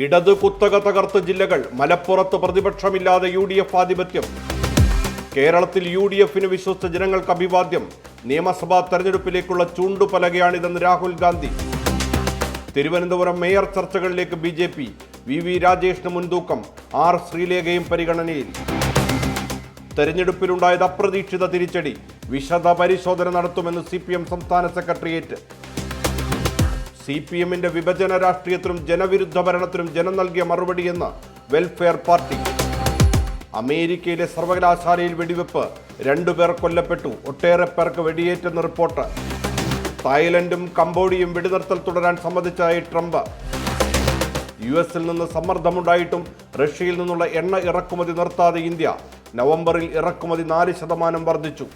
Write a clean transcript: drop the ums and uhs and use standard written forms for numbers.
ഇടത് കുത്തക തകർത്ത് ജില്ലകൾ. മലപ്പുറത്ത് പ്രതിപക്ഷമില്ലാതെ UDF ആധിപത്യം. കേരളത്തിൽ UDFന് വിശ്വസിച്ച ജനങ്ങൾക്ക് അഭിവാദ്യം. നിയമസഭാ തെരഞ്ഞെടുപ്പിലേക്കുള്ള ചൂണ്ടുപലകയാണിതെന്ന് രാഹുൽ ഗാന്ധി. തിരുവനന്തപുരം മേയർ ചർച്ചകളിലേക്ക് BJP. VV രാജേഷിന് മുൻതൂക്കം. R ശ്രീലേഖയും പരിഗണനയിൽ. തെരഞ്ഞെടുപ്പിലുണ്ടായത് അപ്രതീക്ഷിത തിരിച്ചടി. വിശദ പരിശോധന നടത്തുമെന്ന് CPM സംസ്ഥാന സെക്രട്ടേറിയറ്റ്. CPMന്റെ വിഭജന രാഷ്ട്രീയത്തിനും ജനവിരുദ്ധ ഭരണത്തിനും ജനം നൽകിയ മറുപടിയെന്ന് വെൽഫെയർ പാർട്ടി. അമേരിക്കയിലെ സർവകലാശാലയിൽ വെടിവെപ്പ്. 2 പേർ കൊല്ലപ്പെട്ടു. ഒട്ടേറെ പേർക്ക് വെടിയേറ്റെന്ന് റിപ്പോർട്ട്. തായ്ലൻഡും കംബോഡിയയും വെടിനിർത്തൽ തുടരാൻ സമ്മതിച്ചായി ട്രംപ്. US-ൽ നിന്ന് സമ്മർദ്ദമുണ്ടായിട്ടും റഷ്യയിൽ നിന്നുള്ള എണ്ണ ഇറക്കുമതി നിർത്താതെ ഇന്ത്യ. നവംബറിൽ ഇറക്കുമതി 4% വർദ്ധിച്ചു.